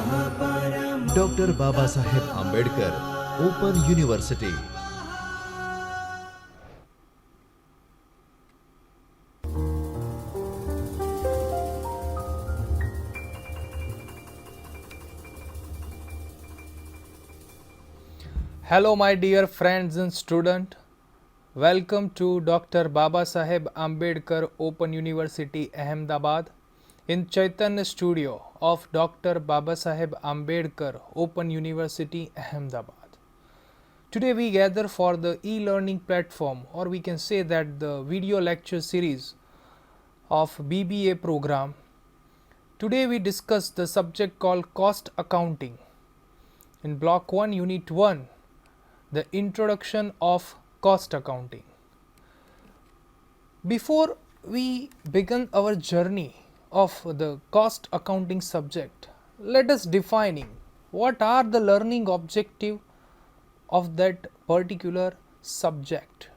Dr. Babasaheb Ambedkar Open University. Hello my dear friends and students. Welcome to Dr. Babasaheb Ambedkar Open University Ahmedabad in Chaitanya studio of Dr. Babasaheb Ambedkar Open University Ahmedabad. Today we gather for the e-learning platform, or we can say that the video lecture series of BBA program. Today we discuss the subject called cost accounting. In block 1 unit 1, the introduction of cost accounting. Before we begin our journey of the cost accounting subject, let us defining what are the learning objective of that particular subject.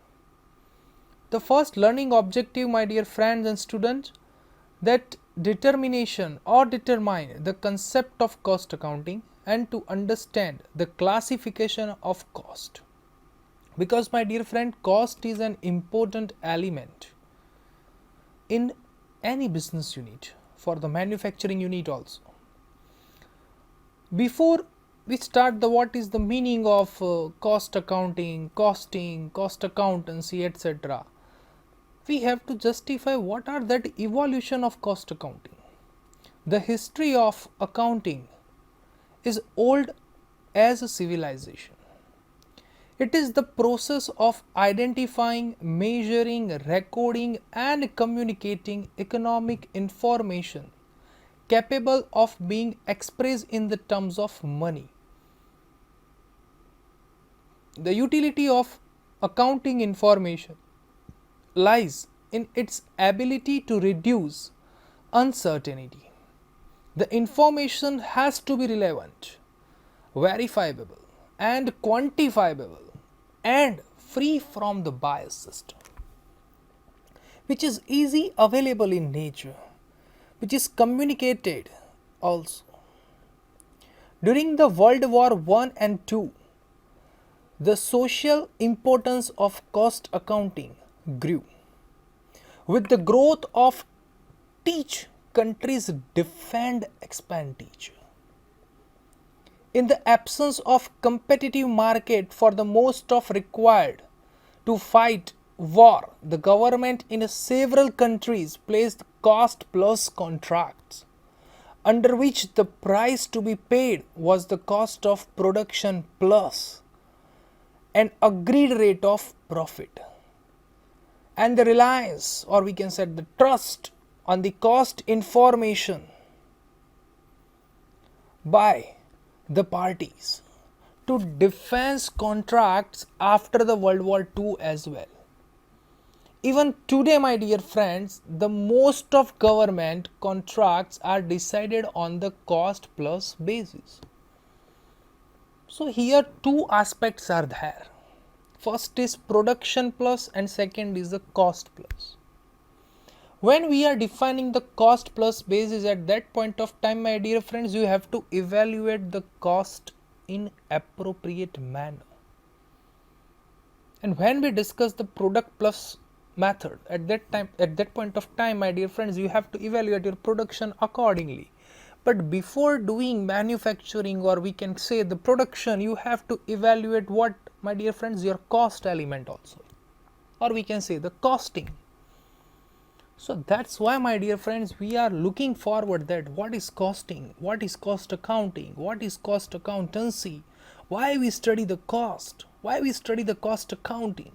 The first learning objective, my dear friends and students, that determination or determine the concept of cost accounting and to understand the classification of cost. Because my dear friend, cost is an important element in any business unit, for the manufacturing unit also. Before we start the what is the meaning of cost accounting, costing, cost accountancy, etc., we have to justify what are that evolution of cost accounting. The history of accounting is old as a civilization. It is the process of identifying, measuring, recording and communicating economic information capable of being expressed in the terms of money. The utility of accounting information lies in its ability to reduce uncertainty. The information has to be relevant, verifiable and quantifiable and free from the bias system, which is easy available in nature, which is communicated also. During the World War I and II, the social importance of cost accounting grew. With the growth of each country's defend expenditure. In the absence of competitive market for the most of required to fight war, the government in several countries placed cost plus contracts, under which the price to be paid was the cost of production plus an agreed rate of profit. And the reliance, or we can say the trust on the cost information by the parties to defense contracts after the World War II as well. Even today, my dear friends, the most of government contracts are decided on the cost plus basis. So here two aspects are there. First is production plus and second is the cost plus. When we are defining the cost plus basis, at that point of time, my dear friends, you have to evaluate the cost in appropriate manner. And when we discuss the product plus method, at that point of time, my dear friends, you have to evaluate your production accordingly. But before doing manufacturing, or we can say the production, you have to evaluate what, my dear friends, your cost element also, or we can say the costing. So that's why, my dear friends, we are looking forward that what is costing, what is cost accounting, what is cost accountancy, why we study the cost, why we study the cost accounting.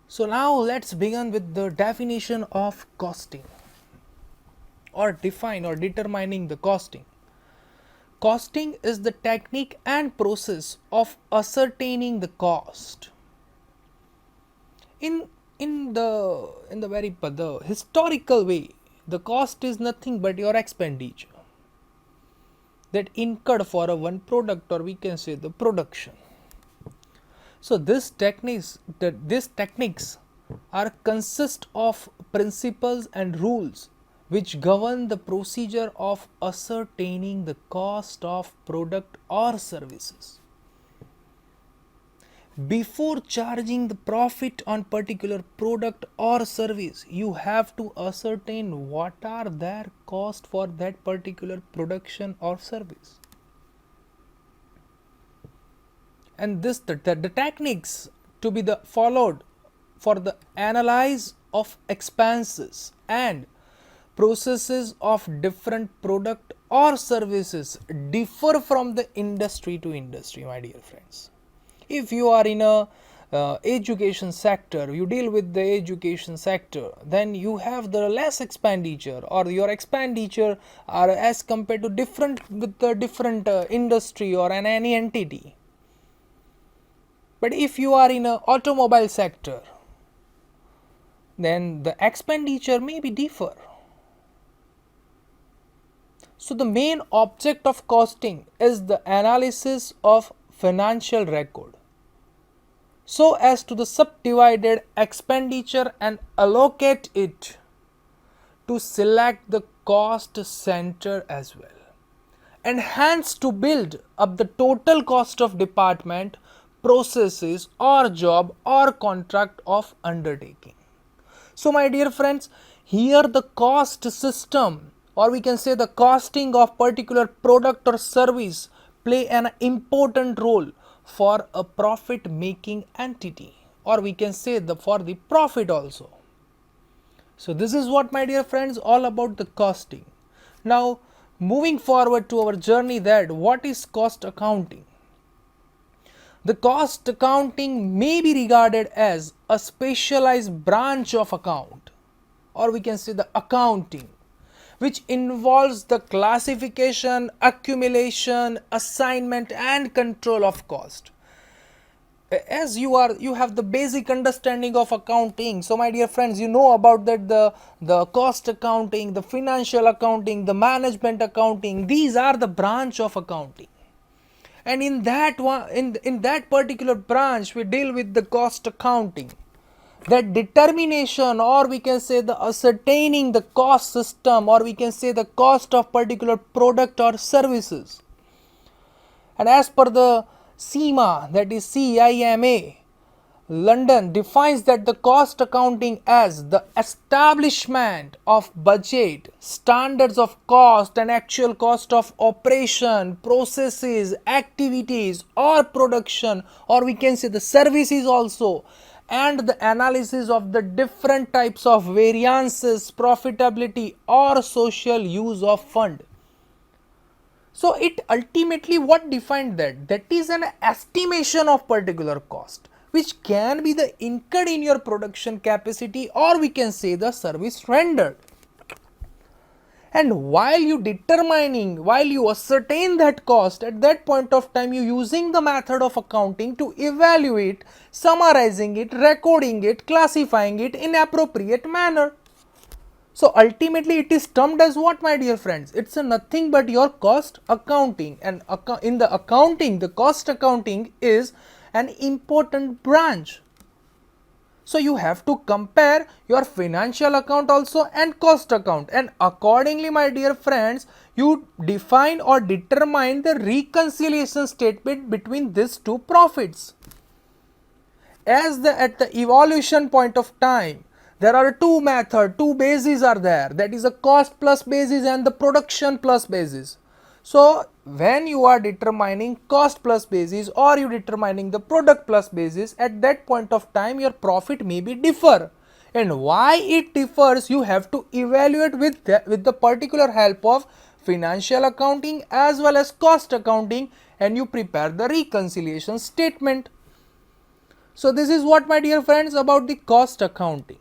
So now let's begin with the definition of costing, or define or determining the costing. Costing is the technique and process of ascertaining the cost. In the very the historical way, the cost is nothing but your expenditure that incurred for a one product, or we can say the production. So these techniques are consist of principles and rules which govern the procedure of ascertaining the cost of product or services. Before charging the profit on particular product or service, you have to ascertain what are their cost for that particular production or service. And this the techniques to be the followed for the analyze of expenses and processes of different product or services differ from the industry to industry, my dear friends. If you are in a education sector, you deal with the education sector, then you have the less expenditure, or your expenditure are as compared to different with the different industry or any entity. But if you are in a automobile sector, then the expenditure may be differ. So the main object of costing is the analysis of financial record, so as to the subdivided expenditure and allocate it to select the cost center as well, and hence to build up the total cost of department, processes or job or contract of undertaking. So my dear friends, here the cost system, or we can say the costing of particular product or service, play an important role for a profit making entity, or we can say for the profit also. So this is what, my dear friends, all about the costing. Now moving forward to our journey, that what is cost accounting? The cost accounting may be regarded as a specialized branch of account, or we can say the accounting, which involves the classification, accumulation, assignment and control of cost. As you have the basic understanding of accounting, so my dear friends, you know about that the cost accounting, the financial accounting, the management accounting, these are the branch of accounting. And in that one, in that particular branch, we deal with the cost accounting, that determination, or we can say the ascertaining the cost system, or we can say the cost of particular product or services. And as per the CIMA, that is CIMA, London defines that the cost accounting as the establishment of budget, standards of cost and actual cost of operation, processes, activities or production, or we can say the services also, and the analysis of the different types of variances, profitability or social use of fund. So it ultimately what defined that? That is an estimation of particular cost, which can be the incurred in your production capacity, or we can say the service rendered. And while you ascertain that cost, at that point of time you using the method of accounting to evaluate, summarizing it, recording it, classifying it in appropriate manner. So ultimately it is termed as what, my dear friends? It's a nothing but your cost accounting, and in the accounting, the cost accounting is an important branch. So you have to compare your financial account also and cost account, and accordingly, my dear friends, you define or determine the reconciliation statement between these two profits. As at the evaluation point of time, there are two methods, two bases are there, that is a cost plus basis and the production plus basis. So when you are determining cost plus basis, or you determining the product plus basis, at that point of time your profit may be differ. And why it differs, you have to evaluate with the particular help of financial accounting as well as cost accounting, and you prepare the reconciliation statement. So this is what, my dear friends, about the cost accounting.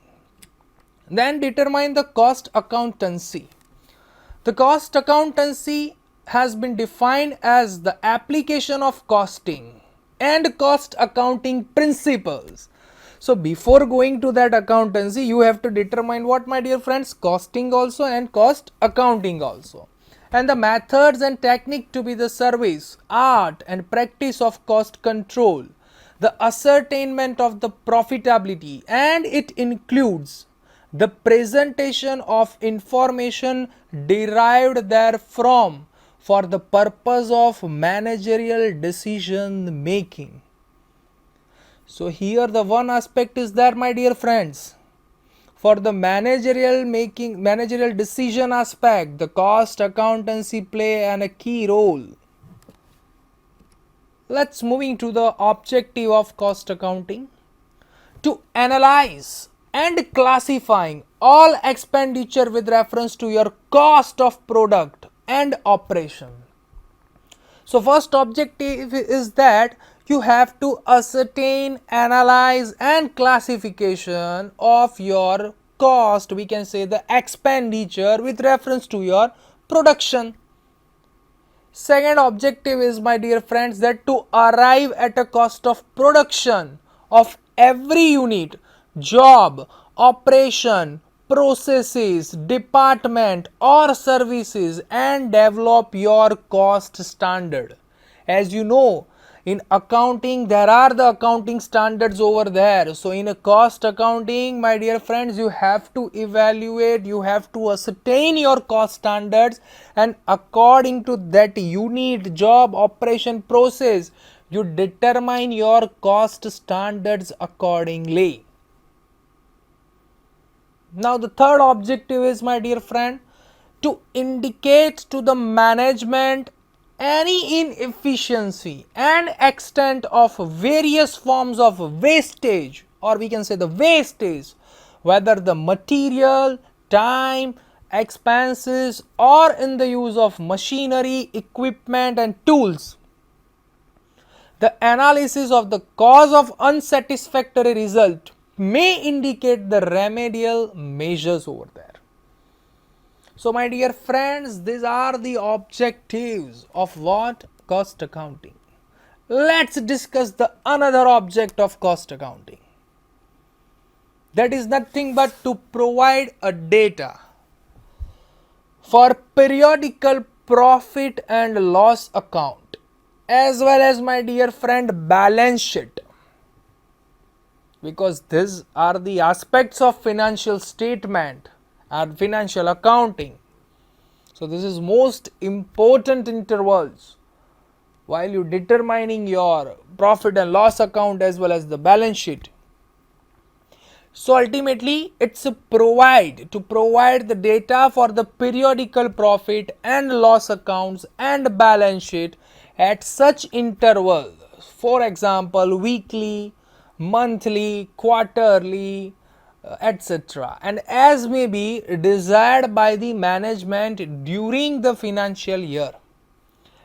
Then determine the cost accountancy. The cost accountancy has been defined as the application of costing and cost accounting principles. So before going to that accountancy, you have to determine what, my dear friends? Costing also and cost accounting also. And the methods and technique to be the service, art and practice of cost control, the ascertainment of the profitability, and it includes the presentation of information derived therefrom for the purpose of managerial decision making. So here the one aspect is there, my dear friends. For the managerial decision aspect, the cost accountancy play a key role. Let's moving to the objective of cost accounting. To analyze and classifying all expenditure with reference to your cost of product and operation. So first objective is that you have to ascertain, analyze and classification of your cost, we can say the expenditure with reference to your production. Second objective is, my dear friends, that to arrive at a cost of production of every unit, job, operation, processes, department or services and develop your cost standard. As you know, in accounting there are the accounting standards over there. So in a cost accounting, my dear friends, you have to evaluate, you have to ascertain your cost standards, and according to that unit, job, operation, process, you determine your cost standards accordingly. Now the third objective is, my dear friend, to indicate to the management any inefficiency and extent of various forms of wastage, or we can say the wastage, whether the material, time, expenses or in the use of machinery, equipment and tools. The analysis of the cause of unsatisfactory result may indicate the remedial measures over there. So my dear friends, these are the objectives of what? Cost accounting. Let's discuss the another object of cost accounting. That is nothing but to provide a data for periodical profit and loss account, as well as, my dear friend, balance sheet, because these are the aspects of financial statement and financial accounting. So this is most important intervals while you determining your profit and loss account as well as the balance sheet. So ultimately it's to provide the data for the periodical profit and loss accounts and balance sheet at such intervals, for example weekly, monthly, quarterly, etc., and as may be desired by the management during the financial year,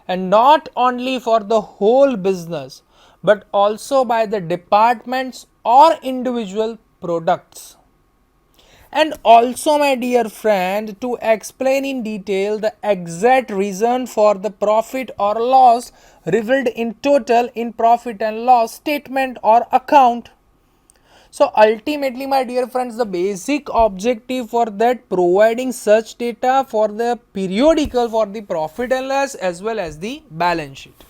and not only for the whole business but also by the departments or individual products. And also, my dear friend, to explain in detail the exact reason for the profit or loss revealed in total in profit and loss statement or account. So ultimately, my dear friends, the basic objective for that, providing such data for the periodical for the profit and loss as well as the balance sheet.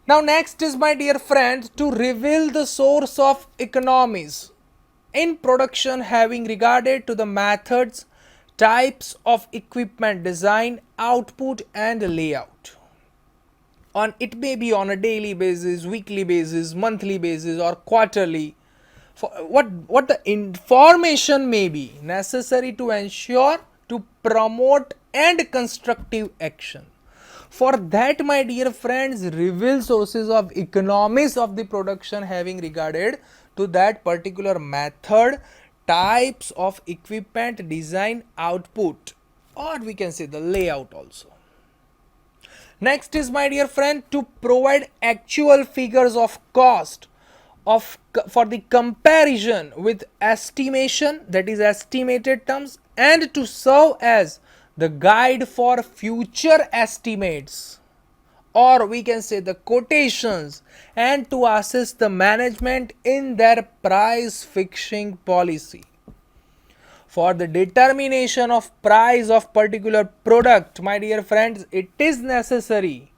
Now next is, my dear friends, to reveal the source of economies in production having regarded to the methods, types of equipment design, output and layout. On it may be on a daily basis, weekly basis, monthly basis or quarterly. For what the information may be necessary to ensure to promote and constructive action. For that, my dear friends, reveal sources of economies of the production having regarded to that particular method, types of equipment, design, output, or we can say the layout also. Next is, my dear friend, to provide actual figures of cost of for the comparison with estimation, that is estimated terms, and to serve as the guide for future estimates, or we can say the quotations, and to assist the management in their price fixing policy. For the determination of price of particular product, my dear friends, it is necessary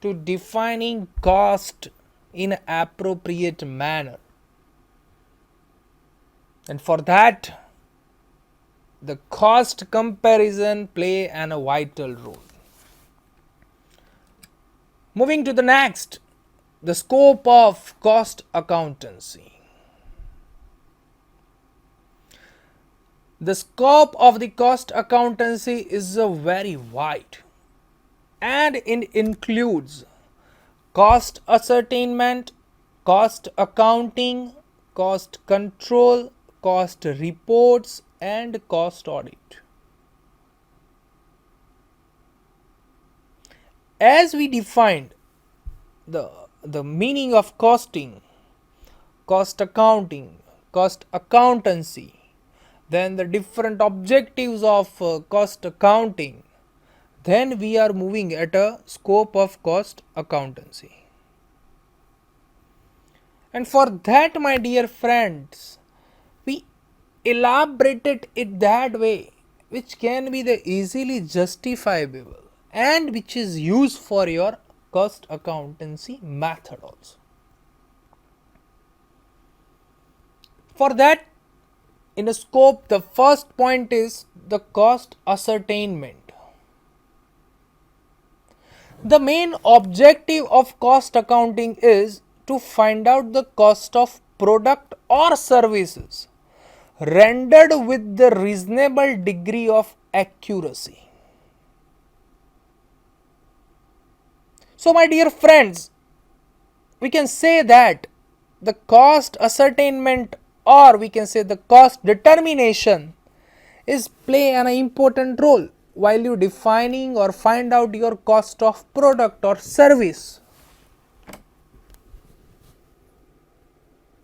to defining cost in appropriate manner. And for that, the cost comparison play a vital role. Moving to the next, the scope of cost accountancy. The scope of the cost accountancy is a very wide, and it includes cost ascertainment, cost accounting, cost control, cost reports, and cost audit. As we defined the meaning of costing, cost accounting, cost accountancy, then the different objectives of cost accounting, then we are moving at a scope of cost accountancy. And for that, my dear friends, we elaborated it that way which can be the easily justifiable and which is used for your cost accountancy method also. For that, in a scope, the first point is the cost ascertainment. The main objective of cost accounting is to find out the cost of product or services rendered with the reasonable degree of accuracy. So, my dear friends, we can say that the cost ascertainment, or we can say the cost determination, is play an important role while you defining or find out your cost of product or service.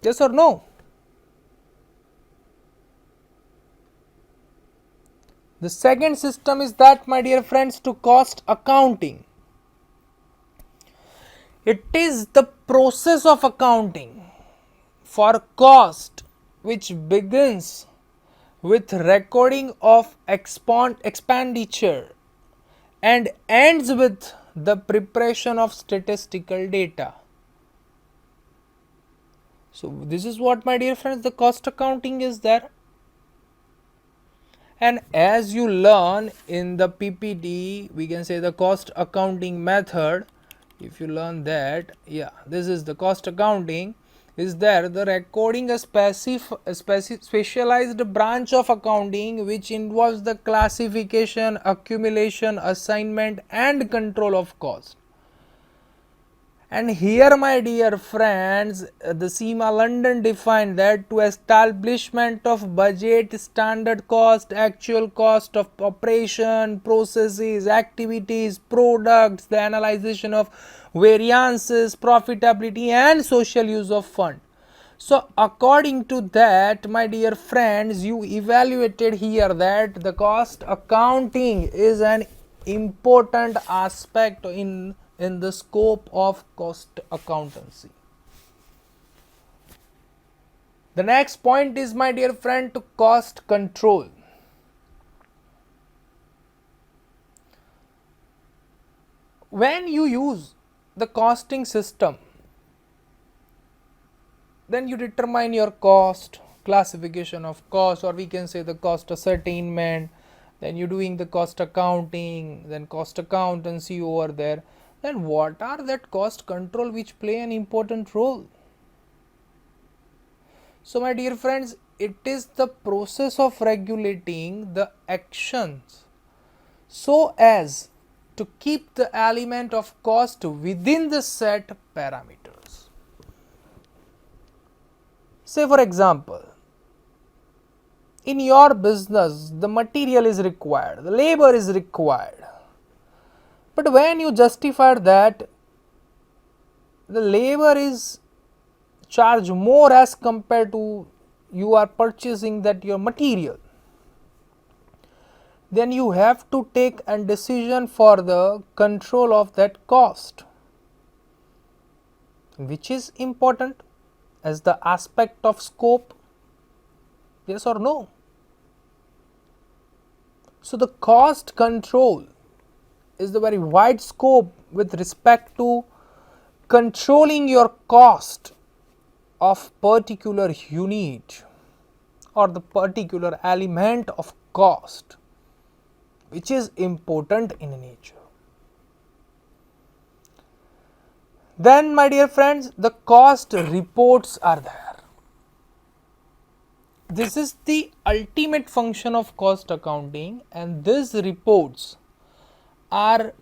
Yes or no? The second system is that, my dear friends, to cost accounting. It is the process of accounting for cost which begins with recording of expenditure and ends with the preparation of statistical data. So this is what, my dear friends, the cost accounting is there. And as you learn in the PPT, we can say the cost accounting method. If you learn that, yeah, this is the cost accounting. Is there the recording a specialized branch of accounting which involves the classification, accumulation, assignment, and control of cost. And here, my dear friends, the SEMA London defined that to establishment of budget, standard cost, actual cost of operation, processes, activities, products, the analysis of variances, profitability, and social use of fund. So according to that, my dear friends, you evaluated here that the cost accounting is an important aspect in the scope of cost accountancy. The next point is, my dear friend, to cost control. When you use the costing system, then you determine your cost, classification of cost, or we can say the cost ascertainment, then you doing the cost accounting, then cost accountancy over there. Then what are that cost control which play an important role? So my dear friends, it is the process of regulating the actions so as to keep the element of cost within the set parameters. Say for example, in your business the material is required, the labor is required, but when you justify that the labor is charged more as compared to you are purchasing that your material, then you have to take a decision for the control of that cost, which is important as the aspect of scope. Yes or no? So the cost control is the very wide scope with respect to controlling your cost of particular unit or the particular element of cost, which is important in nature. Then, my dear friends, the cost reports are there. This is the ultimate function of cost accounting, and these reports are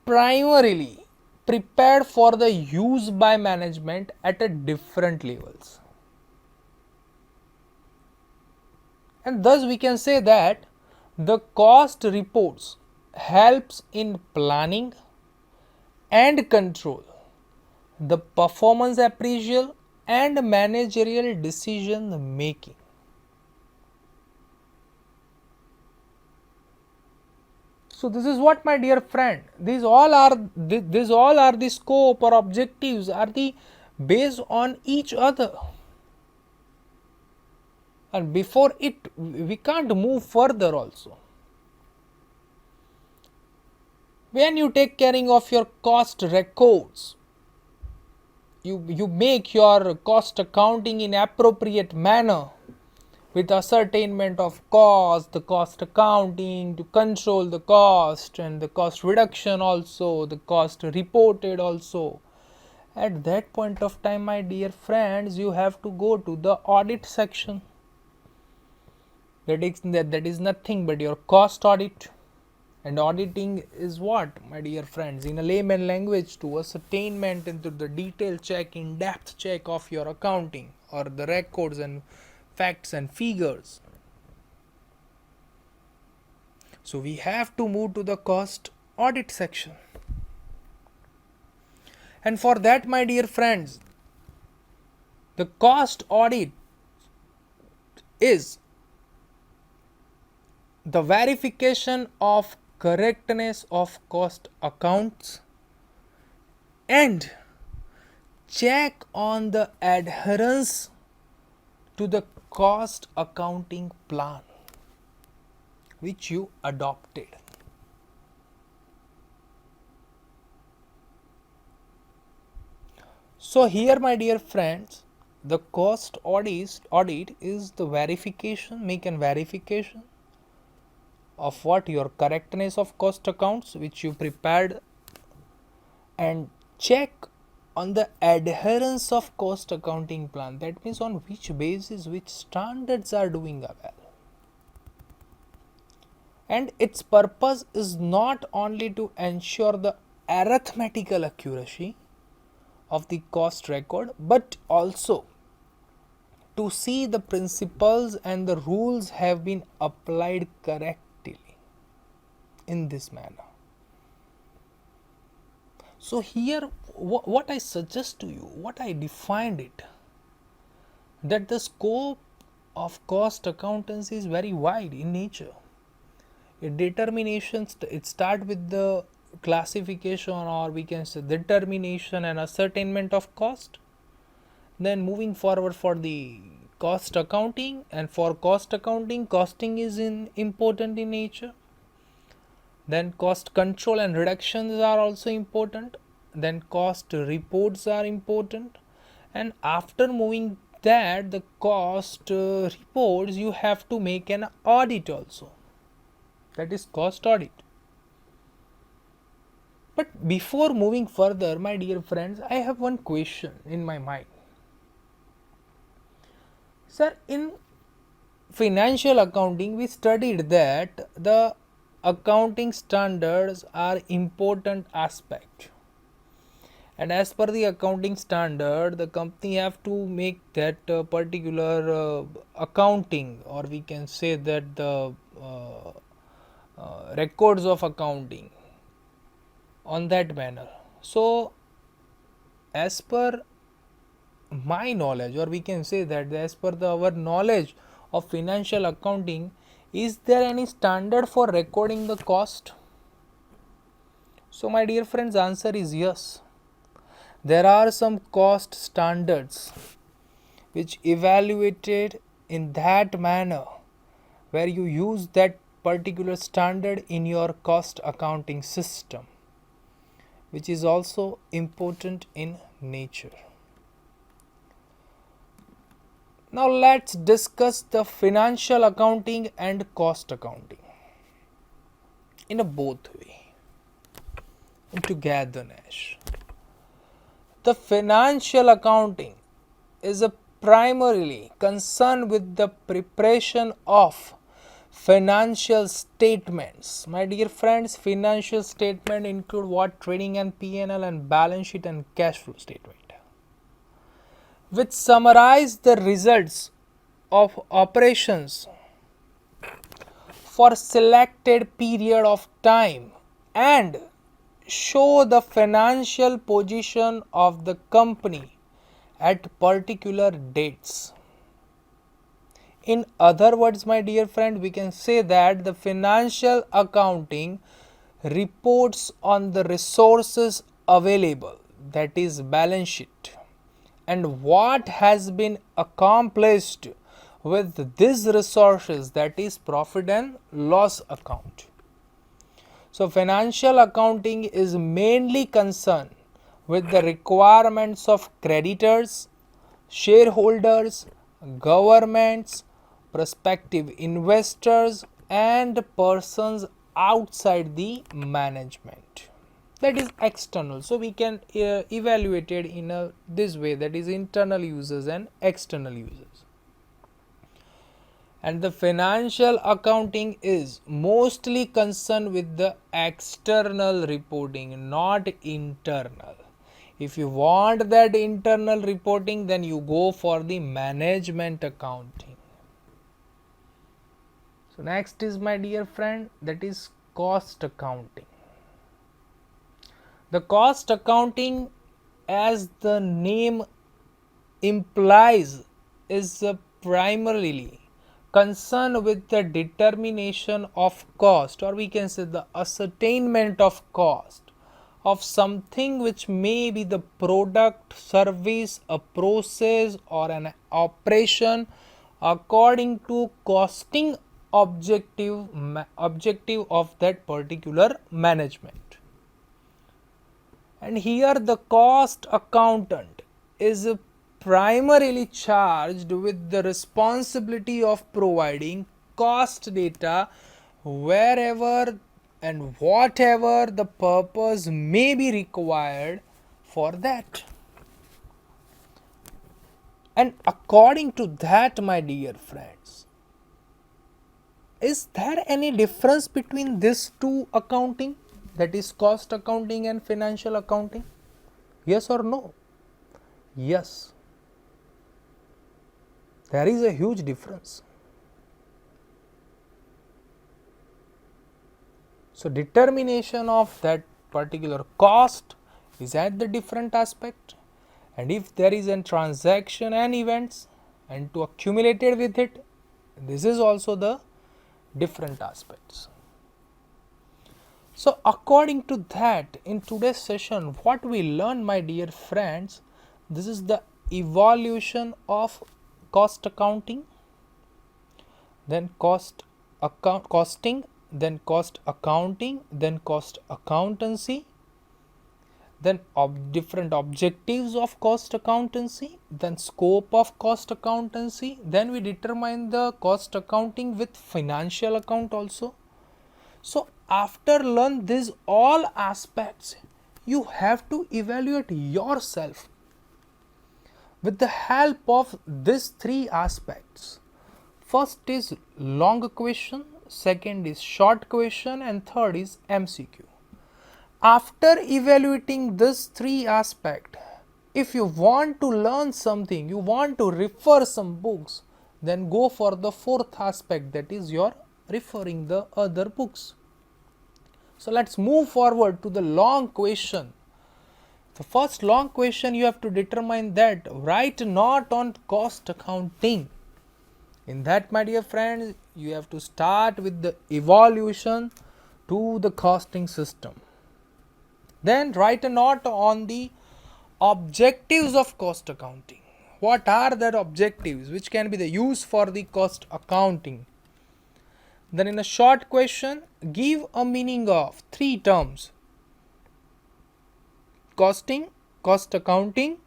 primarily prepared for the use by management at a different levels. And thus we can say that the cost reports helps in planning and control the performance appraisal and managerial decision making. So this is what, my dear friend, these all are the scope or objectives are the based on each other, and before it we can't move further also. When you take caring of your cost records, you make your cost accounting in appropriate manner with ascertainment of cost, the cost accounting to control the cost and the cost reduction also, the cost reported also. At that point of time, my dear friends, you have to go to the audit section. That is nothing but your cost audit. And auditing is what, my dear friends, in a layman language, to ascertainment into the detailed check, in depth check of your accounting or the records and facts and figures. So we have to move to the cost audit section. And for that, my dear friends, the cost audit is the verification of correctness of cost accounts and check on the adherence to the cost accounting plan which you adopted. So here, my dear friends, the cost audit is the verification, make and verification of what your correctness of cost accounts which you prepared, and check on the adherence of cost accounting plan. That means on which basis, which standards are doing well. And its purpose is not only to ensure the arithmetical accuracy of the cost record, but also to see the principles and the rules have been applied correctly in this manner. So here what I suggest to you, what I defined it, that the scope of cost accountancy is very wide in nature. It start with the classification, or we can say determination and ascertainment of cost, then moving forward for the cost accounting, and for cost accounting, costing is important in nature, then cost control and reductions are also important, then cost reports are important, and after moving that the cost reports, you have to make an audit also, that is cost audit. But before moving further, my dear friends, I have one question in my mind. Sir, in financial accounting we studied that the accounting standards are important aspect, and as per the accounting standard, the company have to make that particular accounting, or we can say that the records of accounting on that manner. So as per my knowledge, or we can say that as per our knowledge of financial accounting, is there any standard for recording the cost? So my dear friends, answer is yes. There are some cost standards which evaluated in that manner, where you use that particular standard in your cost accounting system, which is also important in nature. Now let's discuss the financial accounting and cost accounting in a both way, in togetherness. The financial accounting is a primarily concerned with the preparation of financial statements. My dear friends, financial statement include what? Trading and P&L and balance sheet and cash flow statement, which summarize the results of operations for selected period of time and show the financial position of the company at particular dates. In other words, my dear friend, we can say that the financial accounting reports on the resources available, that is balance sheet, and what has been accomplished with these resources, that is profit and loss account. So financial accounting is mainly concerned with the requirements of creditors, shareholders, governments, prospective investors and persons outside the management, that is external. So we can evaluate it in this way, that is internal users and external users. And the financial accounting is mostly concerned with the external reporting, not internal. If you want that internal reporting, then you go for the management accounting. So next is, my dear friend, that is cost accounting. The cost accounting, as the name implies, is primarily concerned with the determination of cost, or we can say the ascertainment of cost of something which may be the product, service, a process or an operation according to costing objective of that particular management. And here the cost accountant is primarily charged with the responsibility of providing cost data wherever and whatever the purpose may be required for that. And according to that, my dear friends, is there any difference between these two accounting, that is cost accounting and financial accounting? Yes or no? Yes, there is a huge difference. So determination of that particular cost is at the different aspect, and if there is a transaction and events and to accumulate it with it, this is also the different aspects. So according to that, in today's session, what we learn, my dear friends, this is the evolution of cost accounting, then costing, then cost accounting, then cost accountancy, then different objectives of cost accountancy, then scope of cost accountancy, then we determine the cost accounting with financial account also. So after learn these all aspects, you have to evaluate yourself with the help of these three aspects. First is long question, second is short question, and third is MCQ. After evaluating these three aspects, if you want to learn something, you want to refer some books, then go for the fourth aspect, that is your referring the other books. So let's move forward to the long question. The first long question, you have to determine that write not on cost accounting. In that, my dear friends, you have to start with the evolution to the costing system. Then write a note on the objectives of cost accounting. What are the objectives which can be the use for the cost accounting? Then in a short question, give a meaning of three terms: costing, cost accounting,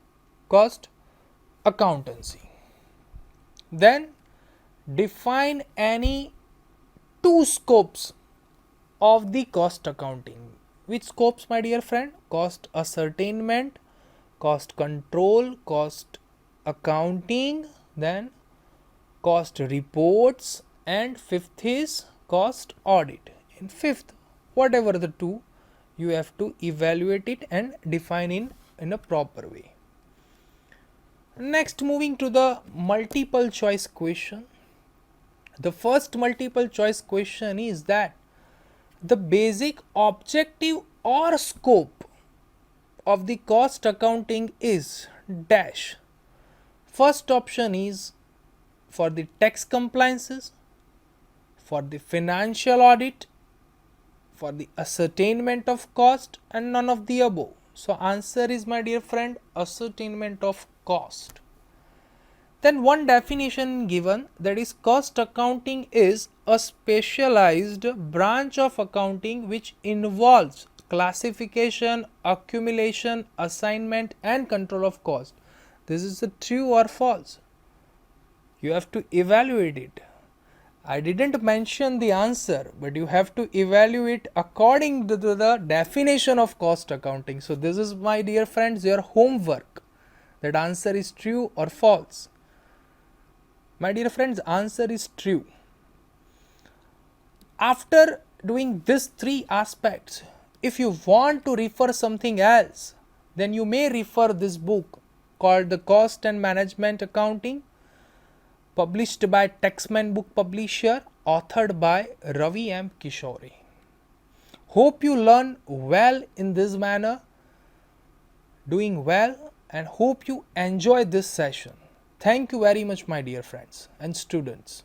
cost accountancy. Then define any two scopes of the cost accounting. Which scopes, my dear friend? Cost ascertainment, cost control, cost accounting, then cost reports, and fifth is cost audit. In fifth, whatever the two, you have to evaluate it and define in a proper way. Next, moving to the multiple choice question. The first multiple choice question is that the basic objective or scope of the cost accounting is dash. First option is for the tax compliances, for the financial audit, for the ascertainment of cost, and none of the above. So answer is, my dear friend, ascertainment of cost. Then one definition given, that is cost accounting is a specialized branch of accounting which involves classification, accumulation, assignment and control of cost. This is a true or false? You have to evaluate it. I didn't mention the answer, but you have to evaluate according to the definition of cost accounting. So this is, my dear friends, your homework. That answer is true or false. My dear friends, answer is true. After doing these three aspects, if you want to refer something else, then you may refer this book called The Cost and Management Accounting, published by Taxman Book Publisher, authored by Ravi M. Kishore. Hope you learn well in this manner, doing well, and hope you enjoy this session. Thank you very much, my dear friends and students.